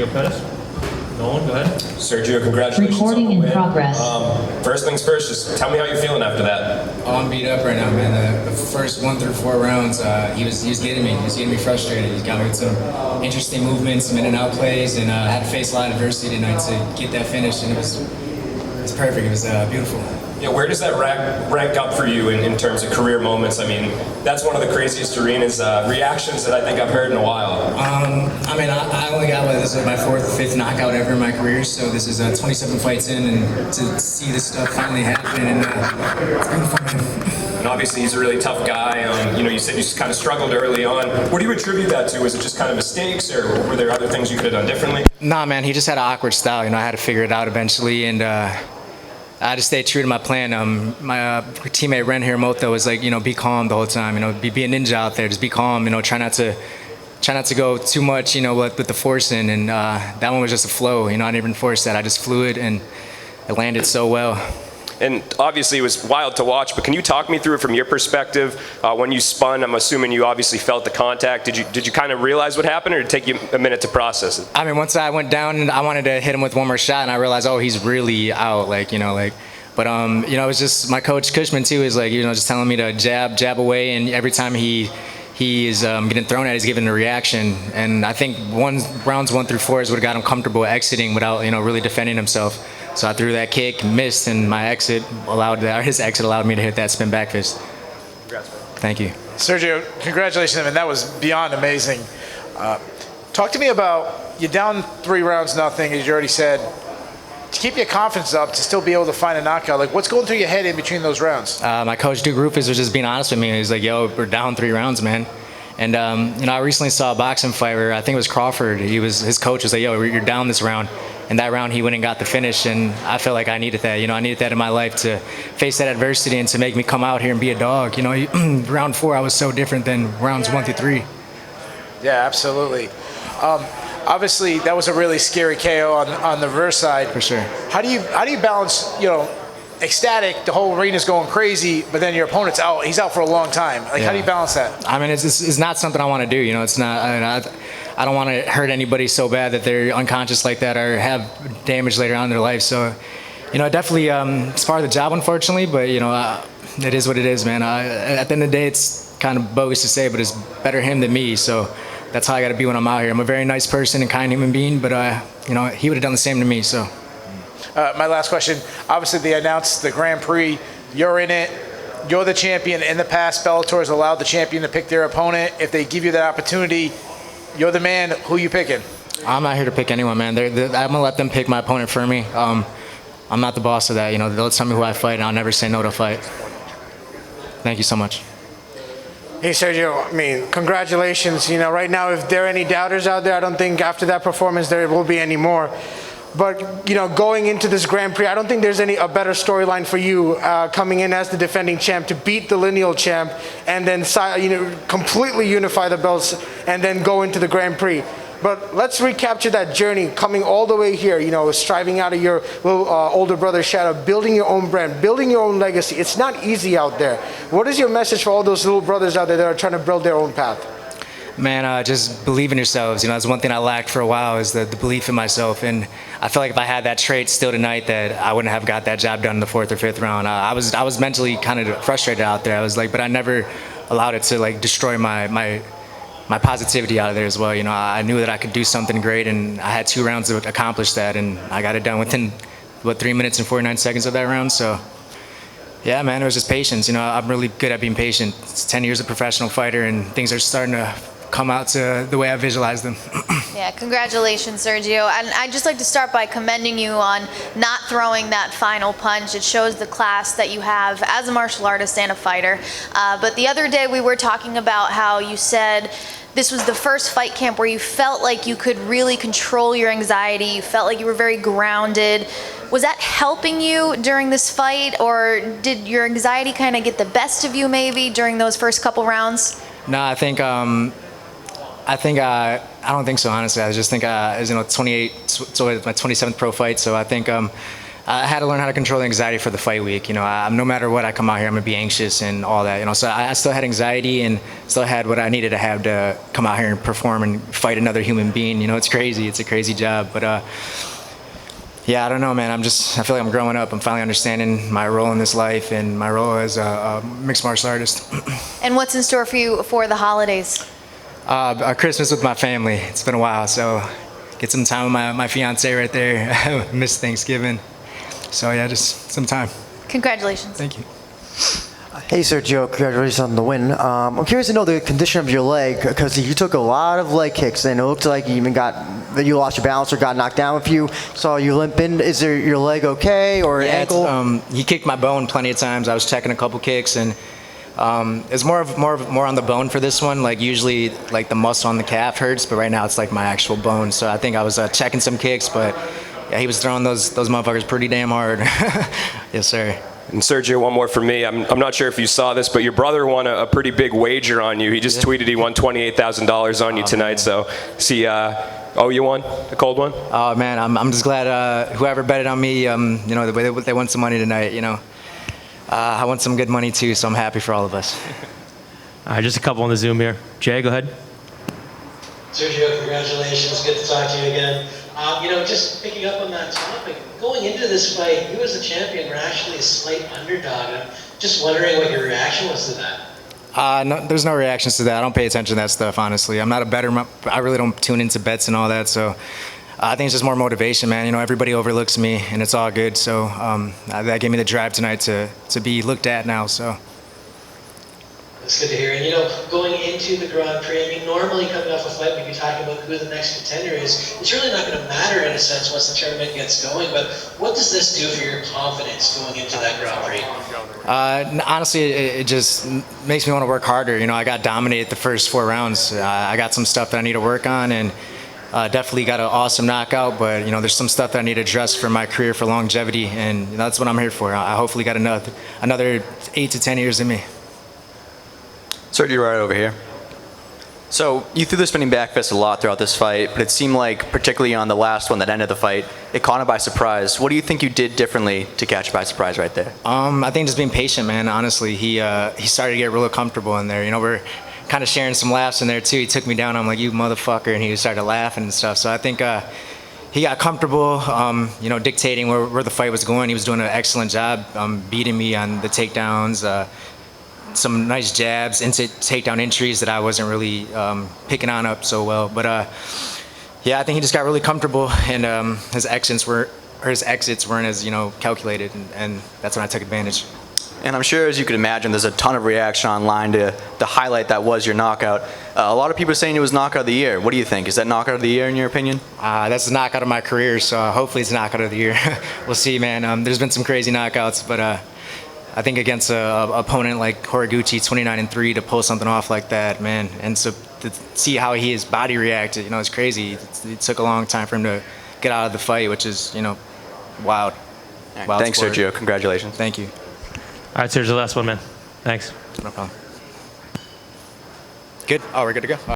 Sergio Pettis. Nolan, go ahead. Sergio, congratulations. Recording on the in win. progress. First things first, just tell me how you're feeling after that. Oh, I'm beat up right now, man. The first 1 through 4 rounds, he was getting me. He was getting me frustrated. He got me with some interesting movements, some in and out plays, and I had to face a lot of adversity tonight to get that finish, and it was perfect. It was beautiful. Yeah, where does that rank up for you in terms of career moments? I mean, that's one of the craziest arenas reactions that I think I've heard in a while. I mean, I only got this is my 4th or 5th knockout ever in my career, so this is 27 fights in, and to see this stuff finally happen, and it's beautiful, man. And obviously, he's a really tough guy. You said you kind of struggled early on. What do you attribute that to? Was it just kind of mistakes, or were there other things you could have done differently? Nah, man, he just had an awkward style. I had to figure it out eventually, and I had to stay true to my plan. My teammate Ren Hiramoto was like, be calm the whole time. Be a ninja out there. Just be calm. Try not to go too much. With the forcing. And that one was just a flow. I didn't even force that. I just flew it, and it landed so well. And obviously, it was wild to watch. But can you talk me through it from your perspective? When you spun, I'm assuming you obviously felt the contact. Did you kind of realize what happened, or did it take you a minute to process it? I mean, once I went down, I wanted to hit him with one more shot, and I realized, oh, he's really out. But it was just my coach Cushman too is just telling me to jab away, and every time he is getting thrown at, he's giving a reaction. And I think rounds 1 through 4 is what got him comfortable exiting without really defending himself. So I threw that kick, missed, and his exit allowed me to hit that spin back fist. Congrats, man. Thank you. Sergio, congratulations. I mean, that was beyond amazing. Talk to me about, you're down 3 rounds, nothing, as you already said. To keep your confidence up, to still be able to find a knockout, what's going through your head in between those rounds? My coach, Duke Rufus, was just being honest with me. He's like, yo, we're down 3 rounds, man. And, I recently saw a boxing fight where I think it was Crawford. His coach was like, yo, you're down this round. And that round, he went and got the finish, and I felt like I needed that. I needed that in my life to face that adversity and to make me come out here and be a dog. Round 4, I was so different than rounds 1 through 3. Yeah, absolutely. Obviously, that was a really scary KO on the reverse side. For sure. How do you balance, ecstatic, the whole arena's going crazy, but then your opponent's out. He's out for a long time. How do you balance that? I mean, it's not something I want to do. It's not. I don't want to hurt anybody so bad that they're unconscious like that or have damage later on in their life. So, definitely it's part of the job, unfortunately. But it is what it is, man. At the end of the day, it's kind of bogus to say, but it's better him than me. So that's how I got to be when I'm out here. I'm a very nice person and kind human being, but he would have done the same to me. So. My last question. Obviously, they announced the Grand Prix. You're in it. You're the champion. In the past, Bellator has allowed the champion to pick their opponent. If they give you that opportunity, you're the man. Who you picking? I'm not here to pick anyone, man. I'm going to let them pick my opponent for me. I'm not the boss of that. They'll tell me who I fight, and I'll never say no to fight. Thank you so much. Hey, Sergio, I mean, congratulations. Right now, if there are any doubters out there, I don't think after that performance there will be any more. But, going into this Grand Prix, I don't think there's a better storyline for you coming in as the defending champ to beat the lineal champ and then, completely unify the belts and then go into the Grand Prix. But let's recapture that journey coming all the way here, striving out of your little older brother's shadow, building your own brand, building your own legacy. It's not easy out there. What is your message for all those little brothers out there that are trying to build their own path? Man, just believe in yourselves. That's one thing I lacked for a while is the belief in myself. And I feel like if I had that trait still tonight, that I wouldn't have got that job done in the 4th or 5th round. I was mentally kind of frustrated out there. I was but I never allowed it to destroy my positivity out of there as well. I knew that I could do something great, and I had 2 rounds to accomplish that, and I got it done within 3 minutes and 49 seconds of that round. So. Yeah, man, it was just patience. I'm really good at being patient. It's 10 years of professional fighter, and things are starting to come out to the way I visualize them. Yeah, congratulations, Sergio. And I'd just like to start by commending you on not throwing that final punch. It shows the class that you have as a martial artist and a fighter. But the other day we were talking about how you said this was the first fight camp where you felt like you could really control your anxiety. You felt like you were very grounded. Was that helping you during this fight, or did your anxiety kind of get the best of you maybe during those first couple rounds? No, I don't think so, honestly. I just think, as 28, so it's my 27th pro fight, so I think I had to learn how to control the anxiety for the fight week. You know, no matter what, I come out here, I'm gonna be anxious and all that. You know, so I still had anxiety and still had what I needed to have to come out here and perform and fight another human being. You know, it's crazy. It's a crazy job, but yeah, I don't know, man. I feel like I'm growing up. I'm finally understanding my role in this life and my role as a mixed martial artist. And what's in store for you for the holidays? Christmas with my family. It's been a while, so get some time with my fiance right there. I miss Thanksgiving. So yeah, just some time. Congratulations. Thank you. Hey Sergio, congratulations on the win. I'm curious to know the condition of your leg because you took a lot of leg kicks and it looked like you even you lost your balance or got knocked down a few. Saw you limping. Is your leg okay or ankle? He kicked my bone plenty of times. I was checking a couple kicks and it's more on the bone for this one. Like usually, like the muscle on the calf hurts, but right now it's like my actual bone. So I think I was checking some kicks, but yeah, he was throwing those motherfuckers pretty damn hard. Yes, sir. And Sergio, one more for me. I'm not sure if you saw this, but your brother won a pretty big wager on you. He just tweeted he won $28,000 on you tonight. So, see, you won a cold one? Oh man, I'm just glad whoever betted on me, you know, they won some money tonight. You know, I won some good money too, so I'm happy for all of us. All right, just a couple on the Zoom here. Jay, go ahead. Sergio, congratulations. Good to talk to you again. You know, just picking up on that topic, going into this fight, you as the champion were actually a slight underdog. I'm just wondering what your reaction was to that. No, there's no reactions to that. I don't pay attention to that stuff, honestly. I'm not a bettor. I really don't tune into bets and all that. So I think it's just more motivation, man. You know, everybody overlooks me, and it's all good. So that gave me the drive tonight to be looked at now. So. That's good to hear. And, you know, going into the Grand Prix, I mean, normally coming off a fight, we'd be talking about who the next contender is. It's really not going to matter in a sense once the tournament gets going, but what does this do for your confidence going into that Grand Prix? Honestly, it just makes me want to work harder. You know, I got dominated the first 4 rounds. I got some stuff that I need to work on, and definitely got an awesome knockout, but, you know, there's some stuff that I need to address for my career for longevity, and that's what I'm here for. I hopefully got another 8 to 10 years in me. Sergio, right over here. So you threw the spinning back fist a lot throughout this fight, but it seemed like, particularly on the last one that ended the fight, it caught him by surprise. What do you think you did differently to catch it by surprise right there? I think just being patient, man. Honestly, he started to get real comfortable in there. You know, we're kind of sharing some laughs in there too. He took me down. I'm like, "You motherfucker," and he started laughing and stuff. So I think he got comfortable, you know, dictating where the fight was going. He was doing an excellent job beating me on the takedowns. Some nice jabs into takedown entries that I wasn't really picking on up so well. But yeah, I think he just got really comfortable, and his exits weren't as, you know, calculated, and that's when I took advantage. And I'm sure, as you could imagine, there's a ton of reaction online to the highlight that was your knockout. A lot of people are saying it was knockout of the year. What do you think? Is that knockout of the year in your opinion? That's the knockout of my career, so hopefully it's knockout of the year. We'll see, man. There's been some crazy knockouts, but I think against an opponent like Horiguchi, 29-3, to pull something off like that, man, and so to see how his body reacted, you know, it's crazy. It took a long time for him to get out of the fight, which is, you know, wild. Right, thanks, sport. Sergio. Congratulations. Thank you. All right, Sergio, last one, man. Thanks. No problem. Good? Oh, we're good to go?